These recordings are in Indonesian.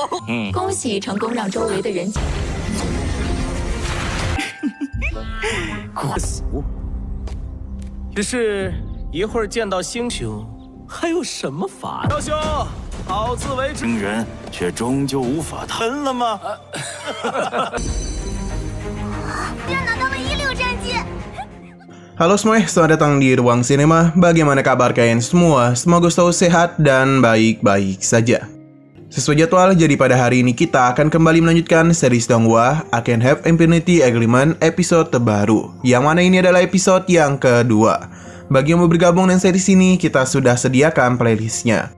恭喜成功让周围的人过俗。只是一会儿见到星兄，还有什么法？小兄，好自为之。生人却终究无法沉了吗？居然拿到了16战绩。 Halo semuanya, selamat datang di Ruang Sinema. Bagaimana kabar kalian semua? Semoga selalu sehat dan baik-baik saja. Sesuai jadwal, jadi pada hari ini kita akan kembali melanjutkan series Donghua I Can Have Infinity Agreement episode terbaru, yang mana ini adalah episode yang kedua. Bagi yang mau bergabung dengan series ini, kita sudah sediakan playlistnya.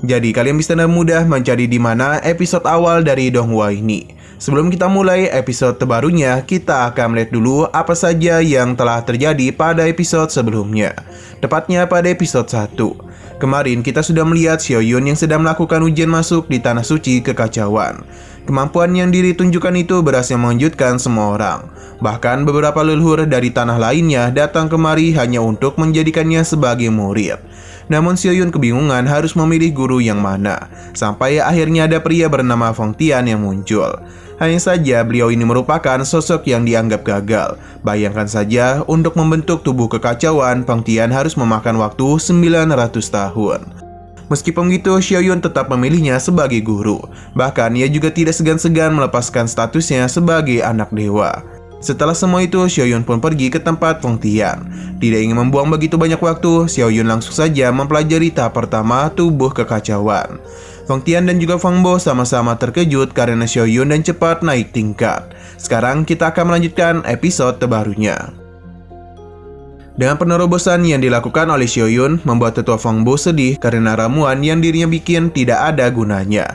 Jadi kalian bisa dengan mudah mencari di mana episode awal dari Donghua ini. Sebelum kita mulai episode terbarunya, kita akan melihat dulu apa saja yang telah terjadi pada episode sebelumnya. Tepatnya pada episode 1. Kemarin kita sudah melihat Xiaoyun yang sedang melakukan ujian masuk di Tanah Suci Kekacauan. Kemampuan yang ditunjukkan itu berhasil mengejutkan semua orang. Bahkan beberapa leluhur dari tanah lainnya datang kemari hanya untuk menjadikannya sebagai murid. Namun Xiaoyun kebingungan harus memilih guru yang mana. Sampai akhirnya ada pria bernama Feng Tian yang muncul. Hanya saja beliau ini merupakan sosok yang dianggap gagal. Bayangkan saja, untuk membentuk tubuh kekacauan, Feng Tian harus memakan waktu 900 tahun. Meskipun begitu, Xiaoyun tetap memilihnya sebagai guru. Bahkan ia juga tidak segan-segan melepaskan statusnya sebagai anak dewa. Setelah semua itu, Xiaoyun pun pergi ke tempat Feng Tian. Tidak ingin membuang begitu banyak waktu, Xiaoyun langsung saja mempelajari tahap pertama tubuh kekacauan. Feng Tian dan juga Feng Bo sama-sama terkejut karena Xiaoyun dan cepat naik tingkat. Sekarang kita akan melanjutkan episode terbarunya. Dengan penerobosan yang dilakukan oleh Xiaoyun, membuat tetua Feng Bo sedih karena ramuan yang dirinya bikin tidak ada gunanya.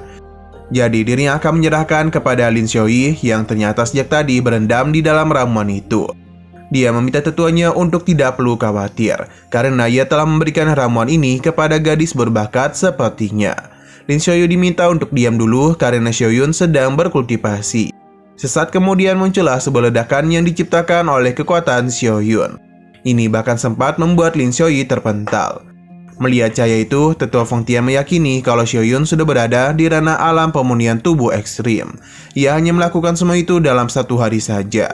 Jadi dirinya akan menyerahkan kepada Lin Xiaoyi yang ternyata sejak tadi berendam di dalam ramuan itu. Dia meminta tetuanya untuk tidak perlu khawatir, karena ia telah memberikan ramuan ini kepada gadis berbakat sepertinya. Lin Xiaoyi diminta untuk diam dulu karena Xiaoyun sedang berkultivasi. Sesaat kemudian muncullah sebuah ledakan yang diciptakan oleh kekuatan Xiaoyun. Ini bahkan sempat membuat Lin Xiaoyi terpental. Melihat cahaya itu, tetua Feng Tian meyakini kalau Xiaoyun sudah berada di ranah alam pemunihan tubuh ekstrim. Ia hanya melakukan semua itu dalam 1 hari saja.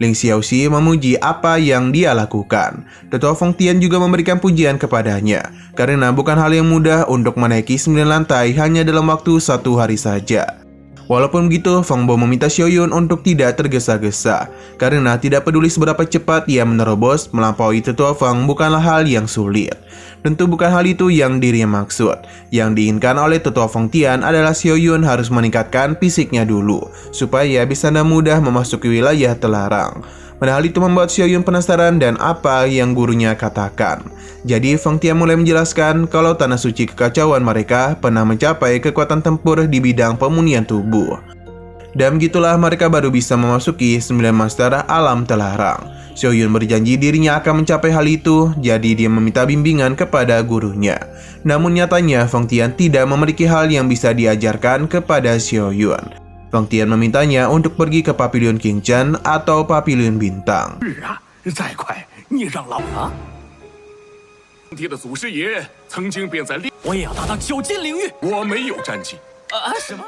Ling Xiaoxi memuji apa yang dia lakukan. Tetua Feng Tian juga memberikan pujian kepadanya, karena bukan hal yang mudah untuk menaiki 9 lantai hanya dalam waktu 1 hari saja. Walaupun begitu, Feng Bo meminta Xiaoyun untuk tidak tergesa-gesa, karena tidak peduli seberapa cepat ia menerobos, melampaui tetua Feng bukanlah hal yang sulit. Tentu bukan hal itu yang dirinya maksud. Yang diinginkan oleh tetua Feng Tian adalah Xiaoyun harus meningkatkan fisiknya dulu, supaya bisa dengan mudah memasuki wilayah terlarang. Padahal itu membuat Xiaoyun penasaran dan apa yang gurunya katakan. Jadi Feng Tian mulai menjelaskan kalau Tanah Suci Kekacauan mereka pernah mencapai kekuatan tempur di bidang pemunihan tubuh. Dan begitulah mereka baru bisa memasuki 9 master alam terlarang. Xiaoyun berjanji dirinya akan mencapai hal itu, jadi dia meminta bimbingan kepada gurunya. Namun nyatanya Feng Tian tidak memiliki hal yang bisa diajarkan kepada Xiaoyun. Feng Tian memintanya untuk pergi ke Pavilion King Chen atau Pavilion Bintang. 再快，你让老啊！帝的祖师爷曾经便在我也要达到9金领域。我没有战绩。什么？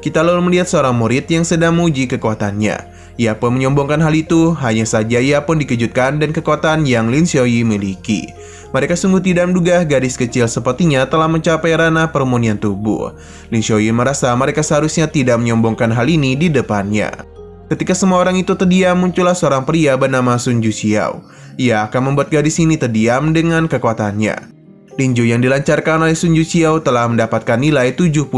Kita lalu melihat seorang murid yang sedang menguji kekuatannya. Ia pun menyombongkan hal itu, hanya saja ia pun dikejutkan dan kekuatan yang Lin Xiaoyi miliki. Mereka sungguh tidak menduga gadis kecil sepertinya telah mencapai ranah pemunihan tubuh. Lin Xiaoyi merasa mereka seharusnya tidak menyombongkan hal ini di depannya. Ketika semua orang itu terdiam, muncullah seorang pria bernama Sun Juxiao. Ia akan membuat gadis ini terdiam dengan kekuatannya. Tinju yang dilancarkan oleh Sun Juxiao telah mendapatkan nilai 70.000.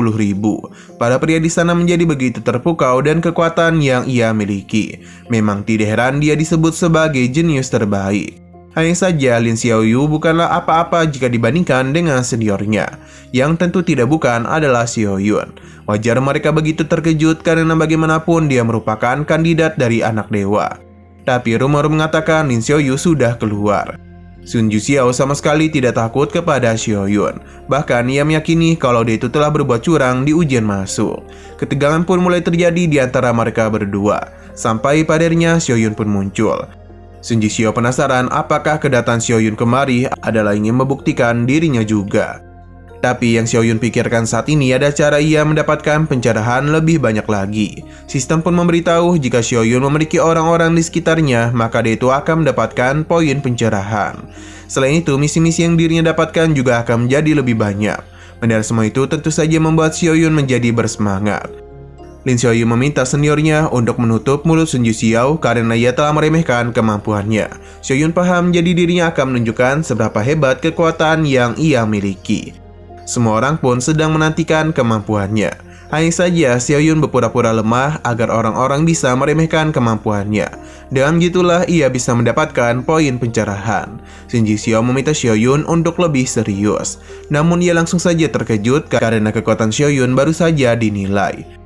Para pria di sana menjadi begitu terpukau dan kekuatan yang ia miliki. Memang tidak heran dia disebut sebagai jenius terbaik. Hanya saja Lin Xiaoyu bukanlah apa-apa jika dibandingkan dengan seniornya. Yang tentu tidak bukan adalah Xiaoyun. Wajar mereka begitu terkejut karena bagaimanapun dia merupakan kandidat dari anak dewa. Tapi rumor mengatakan Lin Xiaoyu sudah keluar. Sun Juxiao sama sekali tidak takut kepada Xiaoyun. Bahkan ia meyakini kalau dia itu telah berbuat curang di ujian masuk. Ketegangan pun mulai terjadi di antara mereka berdua. Sampai pada akhirnya Xiaoyun pun muncul. Sun Juxiao penasaran apakah kedatangan Xiaoyun kemari adalah ingin membuktikan dirinya juga. Tapi yang Xiaoyun pikirkan saat ini ada cara ia mendapatkan pencerahan lebih banyak lagi. Sistem pun memberitahu jika Xiaoyun memiliki orang-orang di sekitarnya, maka dia itu akan mendapatkan poin pencerahan. Selain itu, misi-misi yang dirinya dapatkan juga akan menjadi lebih banyak. Mendengar semua itu tentu saja membuat Xiaoyun menjadi bersemangat. Lin Xiaoyu meminta seniornya untuk menutup mulut Sun Jixiao karena ia telah meremehkan kemampuannya. Xiaoyun paham jadi dirinya akan menunjukkan seberapa hebat kekuatan yang ia miliki. Semua orang pun sedang menantikan kemampuannya. Hanya saja Xiaoyun berpura-pura lemah agar orang-orang bisa meremehkan kemampuannya. Dengan gitulah ia bisa mendapatkan poin pencerahan. Sun Jixiao meminta Xiaoyun untuk lebih serius. Namun ia langsung saja terkejut karena kekuatan Xiaoyun baru saja dinilai.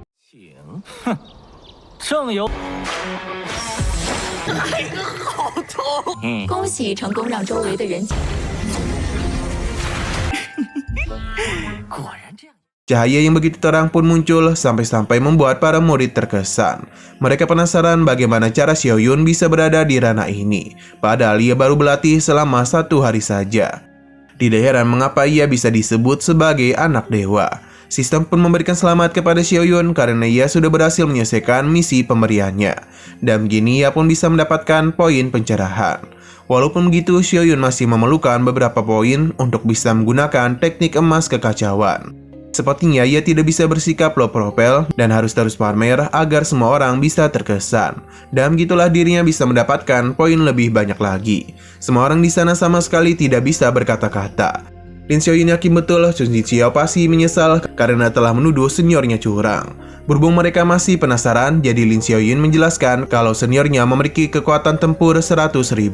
恭喜成功让周围的人。 Cahaya yang begitu terang pun muncul sampai-sampai membuat para murid terkesan. Mereka penasaran bagaimana cara Xiaoyun bisa berada di ranah ini, padahal ia baru berlatih selama 1 hari saja. Tidak heran mengapa ia bisa disebut sebagai anak dewa. Sistem pun memberikan selamat kepada Xiaoyun karena ia sudah berhasil menyelesaikan misi pemberiannya. Dan begini ia pun bisa mendapatkan poin pencerahan. Walaupun begitu, Xiaoyun masih memerlukan beberapa poin untuk bisa menggunakan teknik emas kekacauan. Sepertinya ia tidak bisa bersikap low profile dan harus terus pamer agar semua orang bisa terkesan. Dan begitulah dirinya bisa mendapatkan poin lebih banyak lagi. Semua orang di sana sama sekali tidak bisa berkata-kata. Lin Xiaoyun yakin betul Sun Jixiao pasti menyesal karena telah menuduh seniornya curang. Berhubung mereka masih penasaran, jadi Lin Xiaoyun menjelaskan kalau seniornya memiliki kekuatan tempur 100.000.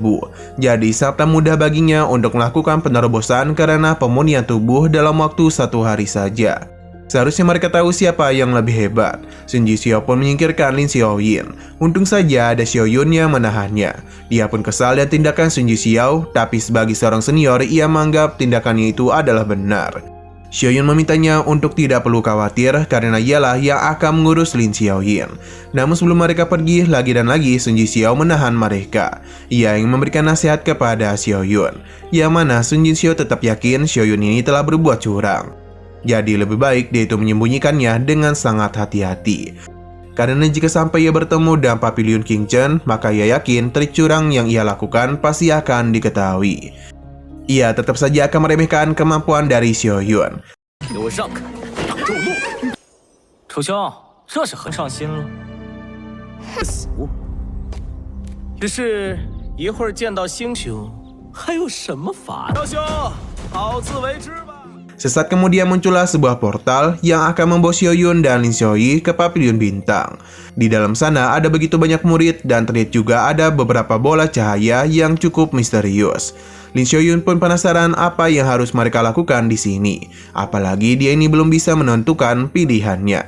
Jadi sangat mudah baginya untuk melakukan penerobosan karena pemunihan tubuh dalam waktu 1 hari saja. Seharusnya mereka tahu siapa yang lebih hebat. Sun Jixiao pun menyingkirkan Lin Xiaoyun. Untung saja ada Xiaoyun yang menahannya. Dia pun kesal dan tindakan Sun Jixiao, tapi sebagai seorang senior ia menganggap tindakannya itu adalah benar. Xiaoyun memintanya untuk tidak perlu khawatir karena ialah yang akan mengurus Lin Xiaoyun. Namun sebelum mereka pergi, lagi dan lagi Sun Jixiao menahan mereka. Ia ingin memberikan nasihat kepada Xiaoyun, yang mana Sun Jixiao tetap yakin Xiaoyun ini telah berbuat curang. Jadi lebih baik dia itu menyembunyikannya dengan sangat hati-hati. Karena jika sampai ia bertemu dengan Papilion King Chen, maka ia yakin trik curang yang ia lakukan pasti akan diketahui. Ia tetap saja akan meremehkan kemampuan dari Xiaoyun. 给我让开，挡住路！楚兄，这是很上心了。死！只是一会儿见到星宿，还有什么法？小兄，好自为之吧。 Sesaat kemudian muncullah sebuah portal yang akan membawa Xiaoyun dan Lin Xiaoyi ke Papilion Bintang. Di dalam sana ada begitu banyak murid dan terlihat juga ada beberapa bola cahaya yang cukup misterius. Lin Xiaoyun pun penasaran apa yang harus mereka lakukan di sini. Apalagi dia ini belum bisa menentukan pilihannya.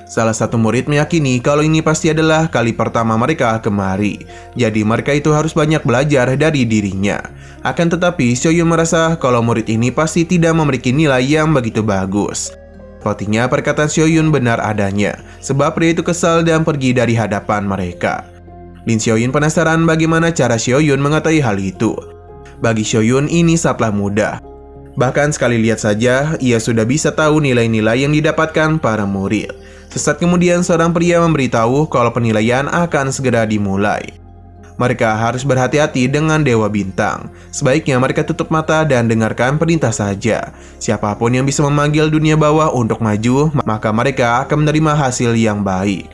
Salah satu murid meyakini kalau ini pasti adalah kali pertama mereka kemari. Jadi mereka itu harus banyak belajar dari dirinya. Akan tetapi Xiaoyun merasa kalau murid ini pasti tidak memiliki nilai yang begitu bagus. Sepertinya perkataan Xiaoyun benar adanya, sebab pria itu kesal dan pergi dari hadapan mereka. Lin Xiaoyun penasaran bagaimana cara Xiaoyun mengetahui hal itu. Bagi Xiaoyun ini sangatlah mudah. Bahkan sekali lihat saja, ia sudah bisa tahu nilai-nilai yang didapatkan para murid. Sesaat kemudian seorang pria memberitahu kalau penilaian akan segera dimulai. Mereka harus berhati-hati dengan Dewa Bintang. Sebaiknya mereka tutup mata dan dengarkan perintah saja. Siapapun yang bisa memanggil dunia bawah untuk maju, maka mereka akan menerima hasil yang baik.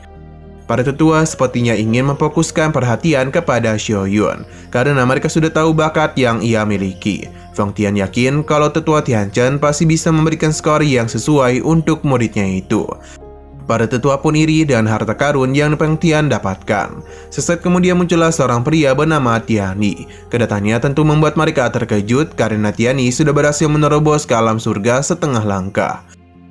Para tetua sepertinya ingin memfokuskan perhatian kepada Xiaoyun, karena mereka sudah tahu bakat yang ia miliki. Feng Tian yakin kalau tetua Tianchen pasti bisa memberikan skor yang sesuai untuk muridnya itu. Para tetua pun iri dan harta karun yang Feng Tian dapatkan. Sesaat kemudian muncullah seorang pria bernama Tiani. Kedatangannya tentu membuat mereka terkejut karena Tiani sudah berhasil menerobos ke alam surga setengah langkah.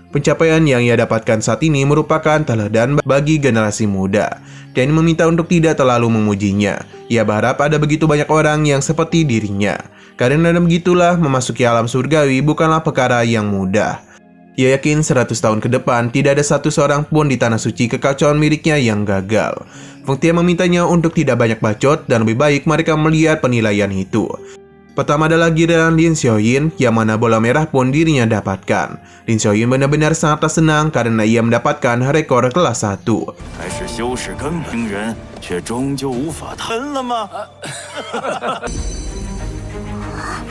Pencapaian yang ia dapatkan saat ini merupakan teladan bagi generasi muda. Tiani meminta untuk tidak terlalu memujinya. Ia berharap ada begitu banyak orang yang seperti dirinya. Karena begitulah memasuki alam surgawi bukanlah perkara yang mudah. Ia yakin 100 tahun ke depan tidak ada satu seorang pun di tanah suci kekacauan miliknya yang gagal. Feng Tian memintanya untuk tidak banyak bacot dan lebih baik mereka melihat penilaian itu. Pertama adalah giliran Lin Xiaoyin, yang mana bola merah pun dirinya dapatkan. Lin Xiaoyin benar-benar sangat senang karena ia mendapatkan rekor kelas 1. 还是修士根本惊人，却终究无法谈了吗？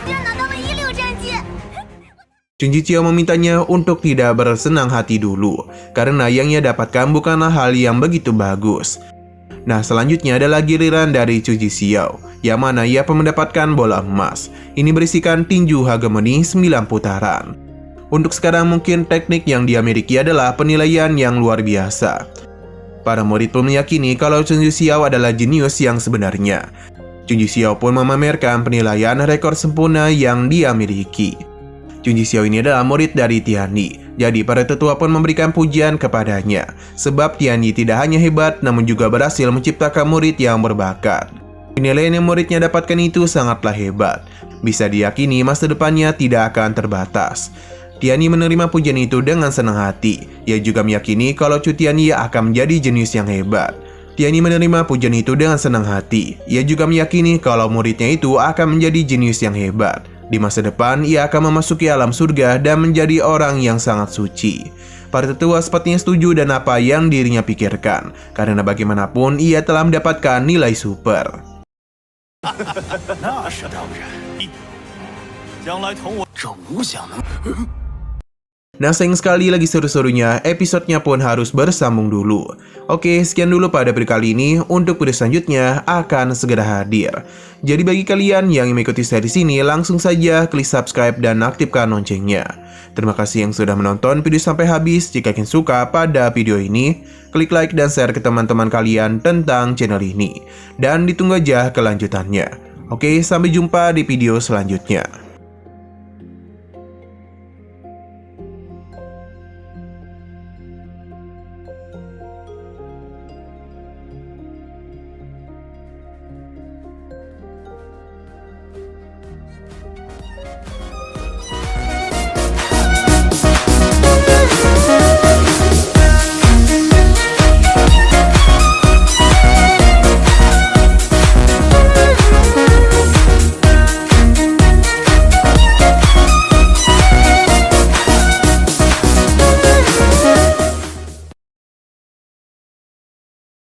居然拿到了16战绩！ Chun Jiqiao memintanya untuk tidak bersenang hati dulu, karena yang ia dapatkan bukanlah hal yang begitu bagus. Nah, selanjutnya adalah giliran dari Chun Jiqiao, yang mana ia pun mendapatkan bola emas. Ini berisikan tinju hegemoni 9 putaran. Untuk sekarang mungkin teknik yang dia miliki adalah penilaian yang luar biasa. Para murid pun meyakini kalau Chun Jiqiao adalah jenius yang sebenarnya. Chun Jiqiao pun memamerkan penilaian rekor sempurna yang dia miliki. Chun Jiqiao ini adalah murid dari Tianyi, jadi para tetua pun memberikan pujian kepadanya, sebab Tianyi tidak hanya hebat, namun juga berhasil menciptakan murid yang berbakat. Penilaian yang muridnya dapatkan itu sangatlah hebat, bisa diyakini masa depannya tidak akan terbatas. Tianyi menerima pujian itu dengan senang hati, ia juga meyakini kalau Chu Tianyi akan menjadi jenius yang hebat. Tianyi menerima pujian itu dengan senang hati, ia juga meyakini kalau muridnya itu akan menjadi jenius yang hebat. Di masa depan, ia akan memasuki alam surga dan menjadi orang yang sangat suci. Para tetua sepertinya setuju dan apa yang dirinya pikirkan, karena bagaimanapun ia telah mendapatkan nilai super. 那是当然，将来同我这无想能。 Nah, sayang sekali lagi seru-serunya, episodenya pun harus bersambung dulu. Oke, sekian dulu pada video kali ini. Untuk video selanjutnya akan segera hadir. Jadi bagi kalian yang mengikuti series ini, langsung saja klik subscribe dan aktifkan loncengnya. Terima kasih yang sudah menonton video sampai habis. Jika kalian suka pada video ini, klik like dan share ke teman-teman kalian tentang channel ini. Dan ditunggu aja kelanjutannya. Oke, sampai jumpa di video selanjutnya.